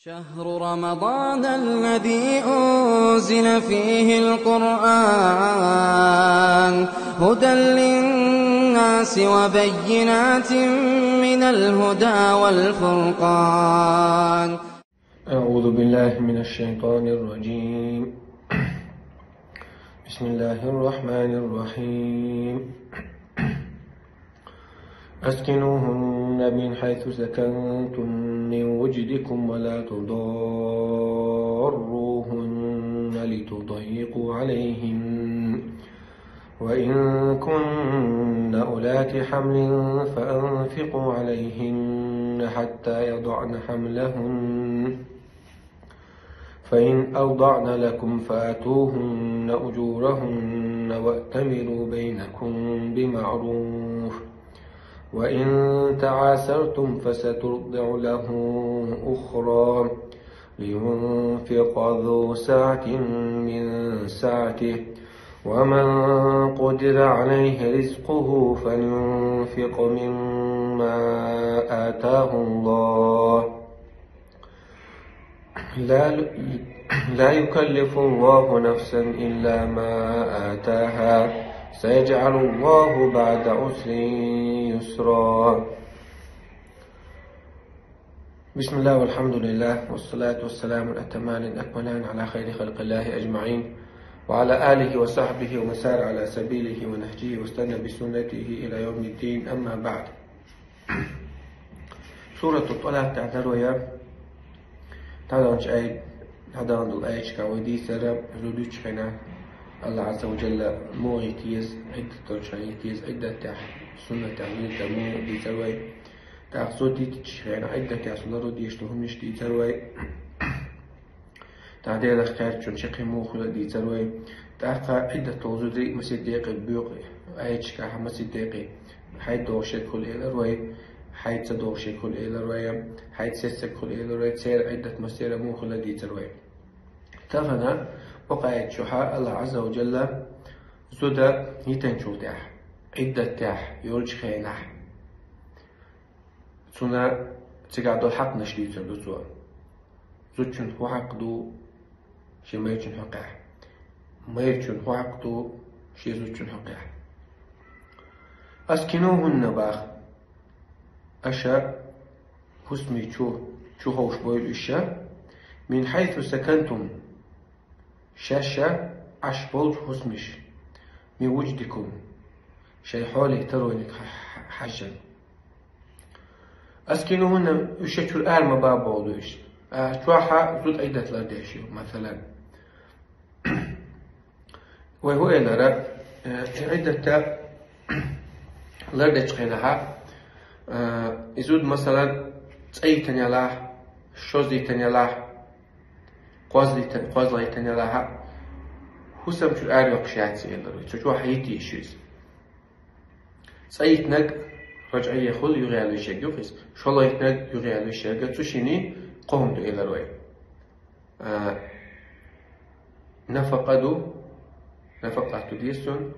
شهر رمضان الذي أنزل فيه القرآن هدى للناس وبينات من الهدى والفرقان. أعوذ بالله من الشيطان الرجيم. بسم الله الرحمن الرحيم. أسكنوهن من حيث سكنتم من وجدكم ولا تضاروهن لتضيقوا عليهن وإن كن أولات حمل فأنفقوا عليهن حتى يضعن حملهن فإن أرضعن لكم فآتوهن أجورهن وأتمروا بينكم بمعروف وإن تعاسرتم فسترضع له أخرى لينفق ذو سعة من سعته ومن قدر عليه رزقه فلينفق مما آتاه الله لا يكلف الله نفسا إلا ما آتاها سيجعل الله بعد عسر يسرا. بسم الله والحمد لله والصلاة والسلام الأتمان الأكملان على خير خلق الله أجمعين وعلى آله وصحبه ومن سار على سبيله ونهجه واستنى بسنته إلى يوم الدين. أما بعد، سورة الطلاق تعتبر الآية كاودي سرب رودوش هنا الله عز وجل مو يتيز عدة ترشان يتيز عدة سنة تعميل تمو دي تروي تأخذ دي تشرين عدة سنة دي يشتهم دي تروي تعديل خير شون شقي مو خلا دي تروي تأخذ عدة توزودي مسيد دقيقة بيوق آيش كاها مسيد دقيقة حيث دوشة كل إلى روي حيث دوشة كل إلى روي حيث سيسك كل إلى روي تسير عدة مسيرة مو خلا دي تروي تفنا وقعت شحاء الله عز وجل زودا يتنشو تاح عدة تاح يورج خيناح سونا تقعدو الحق نشري تردو زوا زوجن هو حقدو شي ما يجن حقه ما يجن هو حقدو شي زوجن حقه. أسكنوهن باخ أشا حسمي شو هوش بويل إشا من حيث سكنتم شاشة عشبول حسمش من وجدكم شي حولي ترونك حجا. أسكنوهن يشتر ما باب بولوش شوحة زود عدة لرديشيو مثلا وهو إلى عدة لرديش خينها يزود مثلا تأيتن يلاه شوزيتن يلاه قوزلي تنيلها حسم شو أريق شاتي يلروي شو حيتي يشيز سايتنق رجعية خل يغيالو شيء يوخيس شو الله يتنق يغيالو شيء قد تشيني قوم دو يلروي نفقة ديسون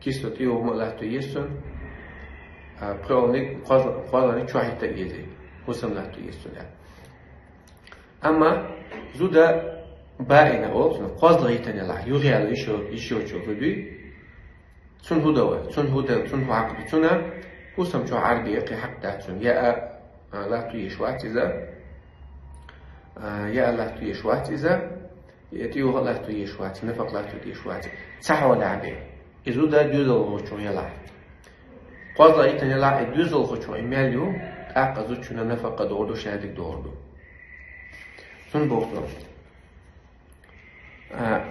كيسو تيو ملاتو يسون برونيك قوزلاني شو حيتا يدي حسم لاتو يسون أما زودا باينة أو قاضي يتنيلا يغيالو يشيو تشوفي سن هو عقد سنة وسم شو عربي يقي حق تاعتون يا لا تيشوات إذا يا لا تيشوات إذا يتيو لا تيشوات نفق لا تيشوات صح ولا عبي إزودا دوزل خوشو يلا قاضي يتنيلا دوزل خوشو إماليو أقا زوجنا نفق دوردو شهادك دوردو سن بوغتو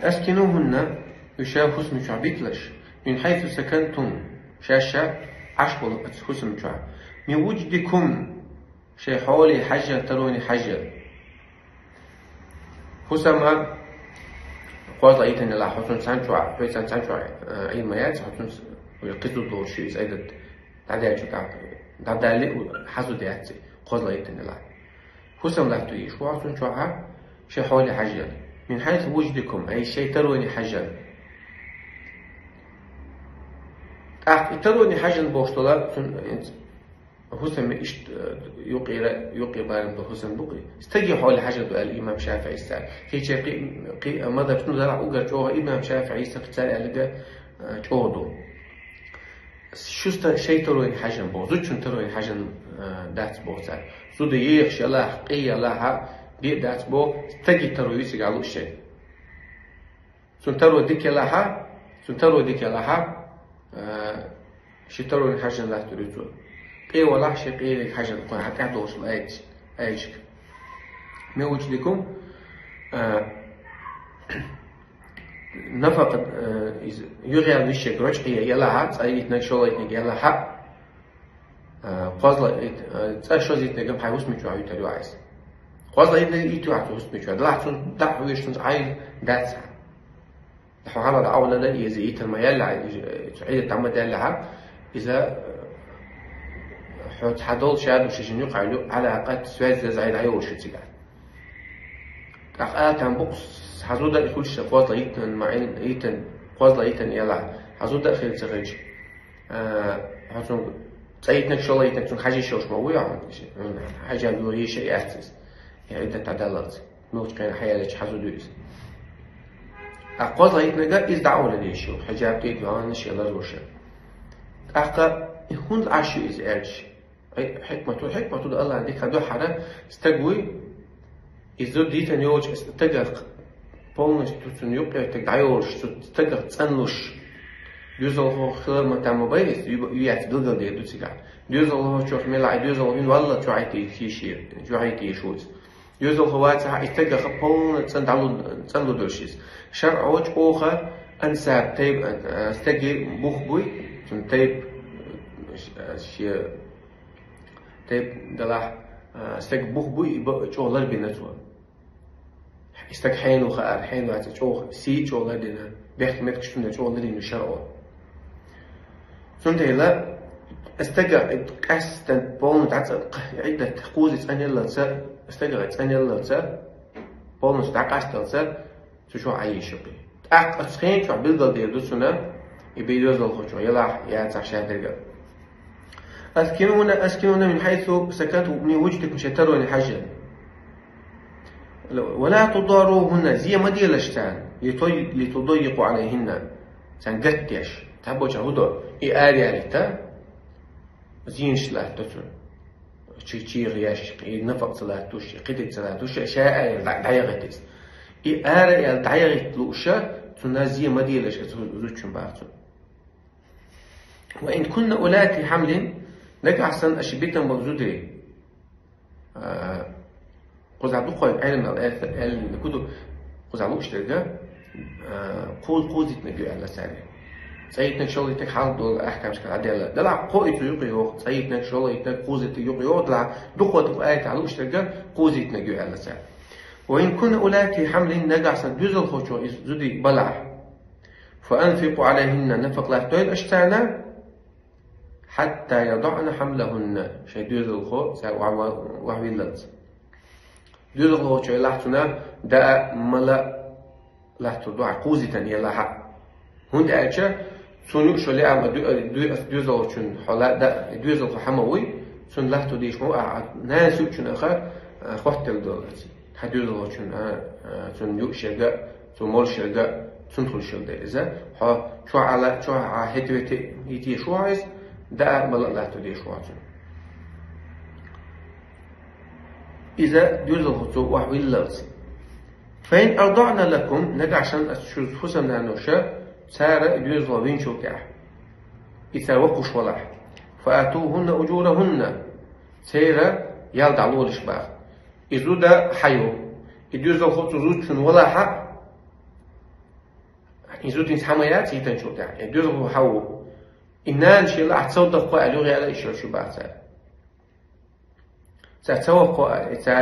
أسكنوهن يشاو حسن شعبيتلش من حيث سكنتم شاشة عشبل حسن شعب من وجدكم شي حولي حجة تروني حجة حسن قوضة ايتن الله حسن سانشوع حسن سانشوع اي ميات حسن ويقصدوا دور شيء ايضا تعدالي حسو دياتي قوضة ايتن الله حسن لا تيش وعسن شعب شي حولي حجة من حيث وجدكم أي شيء تروني حجة تروني حجة بوشتلا حسن إشت يقي بارم بحسن بقي استجي حول حاجة الإمام شافعي استعل قي ماذا بتنو دلع أوجر جوه إمام شافعي استقتال ألقى جوه شو شيء تروين حاجة بوزود شو تروين حاجة دات بوزال سود يخش الله قي الله بي دات بو استجي تروي سجالو الشيء سنترو ديك الله شترو حاجة لا تريدو قي ولا شيء قي حاجة تكون حتى عدوش الأيش ما وجدكم نفق يغير الشيء رج قي يلا حق أيت نشول أيت يلا حق قاضي تأشوز أيت نجم حيوس متجوا يتريو عايز قاضي أيت يتو عايز متجوا دلعتون دعوة يشتون عايز داتها حوالي أولا لا يزيد الميال عيد تعمد لها إذا حدول شاد وش يقع على قد سواد زايد عيوش تيجا أخا كان بوكس حزودا يقول شفاط يتن معين يتن قاضي يتن يلا حزودا خير تغيج حزون سيدنا شو الله يتن حاجة شوش مويع حاجة بيوري شيء أساس يعني إذا تعدلت موت كان حيالك حزودويس أقاضي يتنجا إز دعوة ليشو حجاب تيت وعن شيء الله روشه أقا هون العشو إز إرش حكمة الله عندك هدو حدا استجوي إذا ديت نيوج استجر بونش تسنيوك تدعيوش استجر تسنلش يوزل خير ما تعمل بيس يعت دلدل دي دوتسيجا يوزل هو شوف ملا يوزل هون والله جوعتي كيشير جوعتي شوز يوزل هو استجر بون تسندلو دوشيس شرع وجه أخر أنساب تيب استجي بوخبوي ثم تيب تيب دلع استج بوخبوي شغل بيناتوا استج حين وخار حين وعت شغل سي شغل دينا بيحكي ما تكشفنا شغل دينا شرعه ثم تيلا استج قاستن بون تعت عدة قوزة أن يلا تسا استجرت أن يلا تسا بون تعقاست تسا شو عايش بيه أتخين شو بيلدل دير دوسنا يبيدوز الخشوع يلا يا تعشى تلقى أسكنونا من حيث سكنتوا من وجدك مش ترون حاجة ولا تضاروهن زي ما دي لشتان لتضيقوا عليهن سنقتش تحبوا شهودا إياري عليتا زين شلا تسون شي غياش نفق صلاة توش قدت صلاة توش شاء دعيغتس إياري الدعيغت لوشا تنازي مديلش زوجهم بعضهم وإن كنا أولاد حمل نجع سن أشبيتا موجودة قزعلو خوي علم الآن كده قزعلو اشترجع قوزت نجوا على سعره سيدنا شغل يتك حال دول أحكام شكل عدالة دلع قوي تيجي هو سيدنا شغل يتك قوزت تيجي هو دلع دخوة آية علو اشترجع قوزت نجوا على سعره وإن كنا أولاد حمل نجع سن دوزل خوشوا زودي بلع فأنفقوا عليهن نفق لا تويل أشتانا حتى يضعن حملهن شيء دوزل خو وعوي اللت دوزل خو شيء لحتنا دا ملا لحتو دعا قوزة يلا حق هون أجا سونو شو اللي عم دوزل شون حلا دا دوزل خو حموي سون لحتو ديش مو ناسو شون آخر خوحتل دولتي حدوزل شون سون يو شرقة سون مول شرقة سنتول شلده إذا شو على هدوتي يتي شو عايز ده ملا لا تدي شو عايز إذا دوز الخطو وحوي اللغز فإن أرضعنا لكم نجع عشان أشوز حسنا نوشا سارة دوز وين شو كح إذا وقش ولاح فأتوهن أجورهن سيرة يالد على الشباب إذا ده حيو دوز الخطو زوج ولا حق يزودين حمايات يتنشو تاع يدوزو حو إنان شيء لا تصدق قا على على إيش شو بعد تتوقع تاع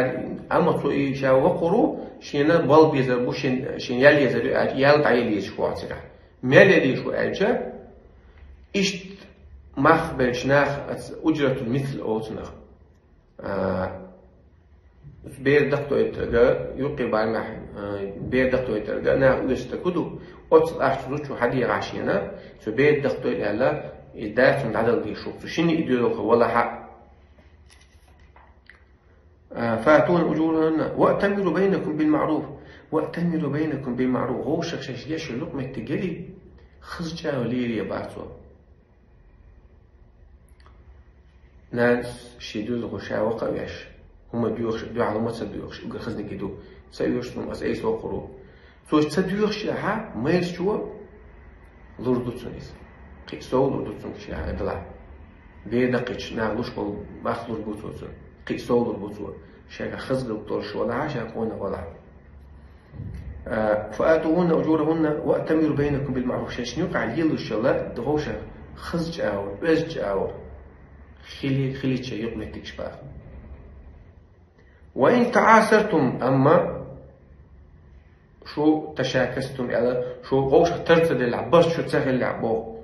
أما تو إيش وقرو شينا بال بيزر بوشين شين يالي يزر يال تعيلي شو عترا مالي شو أجا إيش مخبرش ناخ أجرة المثل أو تناخ بير دكتور يترجع يقي بعمح بير دكتور يترجع نا ويستكدو أتصل أحسن شو حدي عشينا شو بير دكتور يلا إدارة من عدل دي شو شنو يديروا ولا حق فاتون أجورهن وأتمروا بينكم بالمعروف وأتمروا بينكم بالمعروف هو شخص يش لقمة تجري خزجة وليري باتوا ناس شيدوز غشاء وقويش هما بيوخش دو على مصر بيوخش وقال خزني كدو سيوش نم أسأيس وقرو سوش تدويخش ها ما يسجوا لوردوتسونيس قيسو لوردوتسون شيء هذا بيدقش ناقلوش بول مخلوش بوتوتسون قيسو لوردوتسون شيء خزق طرش ولا عشاء قونا ولا فآتوهن أجورهن وأتمروا بينكم بالمعروف شيء يقع يلو الشلاء دغوشة خزج أور بزج أور خلي شيء يقمن تكشبه وإن تعاسرتم أما شو تشاكستم على شو غوش ترتد العباس شو تسهل العبو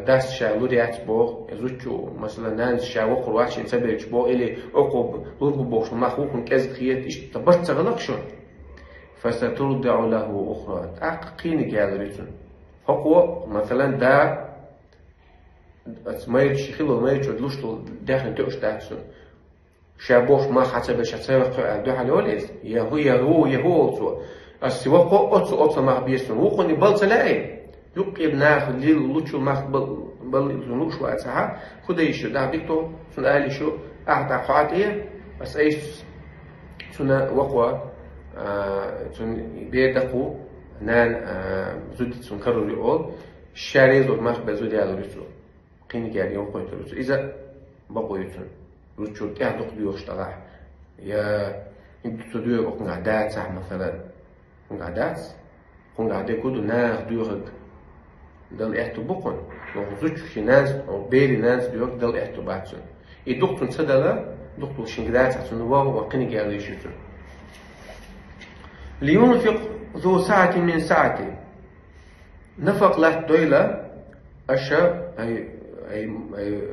داس شالو ريات بو يزوجو مثلا نانس شاو قرواتش يتبعش بو إلي أقوب لوربو بوش مخوكم كز خيات إيش تبرت تغلقشون فسترضع له أخرى أقيني قال ريتون هو مثلا دا ما يجي خلو ما يجي لوشتو داخل توش داخل شابوش ما حسب شتسوق دو حلوليس يهو تو السواق أتو ما بيسون وقني بلتلاي يقيب ناخذ لي لوتشو ما بل لوش واسعة خده يشو ده ديكتو سن أهلي شو أعطى حاتيه بس أيش سن وقوة سن بيدقو نان زود سن كرر يقول شاري زود ما بزود على رسول قيني جاري يوم قوي رسول إذا بقوا يتون رسول تعدق بيوش طلع يا يبدو تدوي وقن عادات صح مثلا قن عادات قن عادات كودو ناخ دوغد دل احتبقون وزوج في ناس أو بيري ناس دوغ دل احتباتون يدقتون سدلا دقتو شنقدات عشان واو وقني جاري يشوتون لينفق ذو ساعة من ساعته نفق له دويلة أشا أي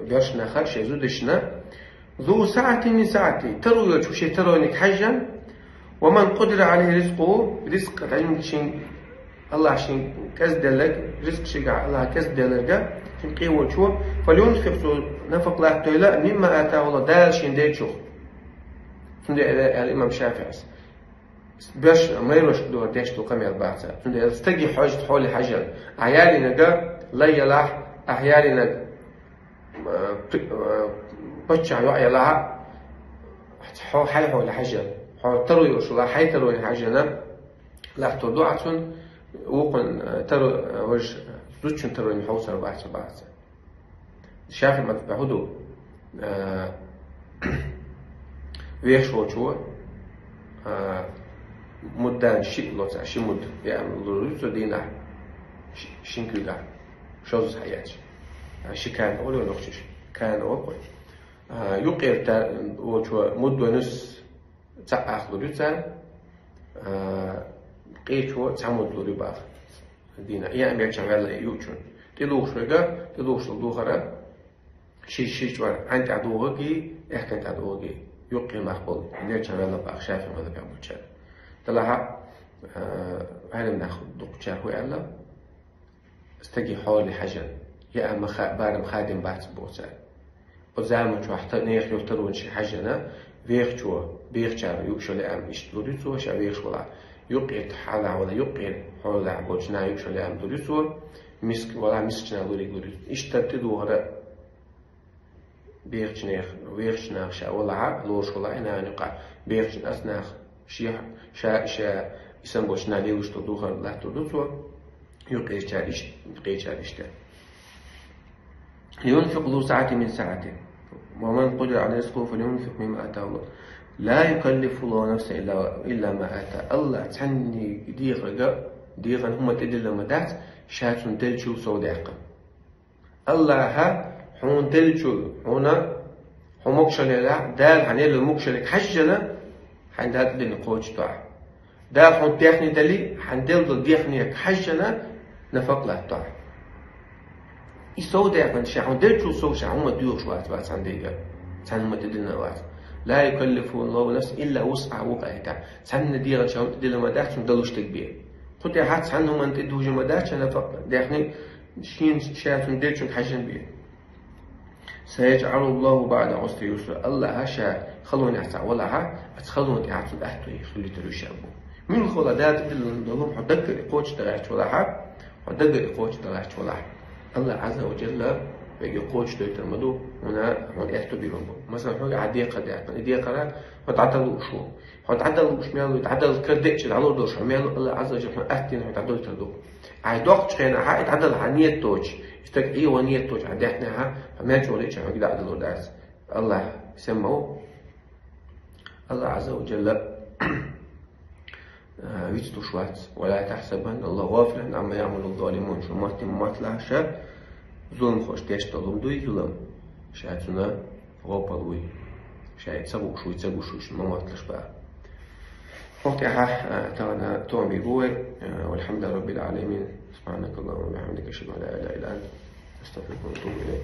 بيرشنا خرش يزودشنا ذو ساعة من ساعته ترو يشوف شيء ترو إنك حجا ومن قدر عليه رزقه رزق علم شين الله شين كذب لك رزق شجع الله كذب لك شين قوة شو فلينفق ذو نفق له دويلة مما آتاه الله دال شين ديتشوف سند الإمام الشافعي باش ما يروش دور ديشتو كمية البعثة سند استجي حاجة حول حجر عيالي نجا لا يلاح أحيالي نج بتشع يا لها حي حول حجر حول تروي وشلا حي تروي حجنا لا تودعتون وقن ترو وش زوجن تروي حوصر بعث شاف ما تبعدو ويش وشوا مدة شيء لوتس شيء مد يعني لوريس دينا شينكودا شوز حياتي شيء كان أول ولا نخشش كان أول يقير تا وشوا مدة نص تأخذ لوريسا قيشوا تعمد لوريبا دينا يعني بيرجع على يوتيوب تلوش رجع تلوش لدوخرة شيء شوار عند عدوغي إحكي عدوغي يقير مقبول بيرجع على بقى شايف ماذا بيعمل شيء طلعها هذا ناخذ دكتور هو يلا استجي حولي حاجة يا أما بارم خادم بعد بوسع وزعما شو حتى نيخ يفترون شي حاجة بيخ شو بيخ شار يوكشوا لأم يشتروا سوا شا بيخ ولا يقير حالا ولا يقير حولا بوجنا يوكشوا لأم دوريسوا مسك ولا مسكنا دوري اشتتدوا هذا بيخ شنيخ بيخ شناخ شا ولا لوش ولا أنا نقع بيخ شناخ شا اسم بوش نادي وش تدوخر لا تدوسوا يقيش شاريشته لينفق ذو ساعة من ساعته ومن قدر على رزقه فلينفق مما آتاه الله لا يكلف الله نفسه إلا ما آتاه الله تعني ديغا هم تدل لما دات شاتون دلشو صودعقا الله ها حون دلشو هنا حموكشل لا دال حنيل الموكشلك حجنا حندات دين قوش طاع دا حن تيخني دلي حندل ديخني حجنا نفق له طاع يسود يا فندش حن دلشو سو شعوم ديوش وات بس عندي سان ما تدلنا وات لا يكلف الله نفس الا وسع وقعتها سان ديغ شاو تدل ما داخل دلوش تكبير قلت يا حد سان من تدوج ما داخل نفق ديخني شين شاتون دلشو حجن بيه سيجعل الله بعد عسر يسر الله هشا خلوني أسع ولا ها أتخلوني أعطوا أحتوي خلي تروش أبو من خلا ده تبدل لهم حدقر قوش تراش ولا ها حدقر قوش تراش ولا الله عز وجل بيجي قوش ترمدو هنا هون أحتوي بيرمو مثلا هو عديقة ده عديقة را هتعدلوا شو هتعدلوا مش ميالو يتعدل كردش على دوش ميالو الله عز وجل أحتين هتعدل تردو عيدوق شينا ها يتعدل عنية توج يستك إيه ونية توج عديحنا ها فما جوليش هم كده عدلوا داس الله يسموه الله عز وجل ويتو شوات ولا تحسبن الله غافلا عما يعمل الظالمون شو ما تلاش ظلم خوش تشتغل دوي ظلم شايتنا غوبلوي شايت سبو شو ما تلاش بقى وقتها تانا تومي بوي والحمد لله رب العالمين سبحانك اللهم وبحمدك اشهد ان لا اله الا انت استغفرك واتوب اليك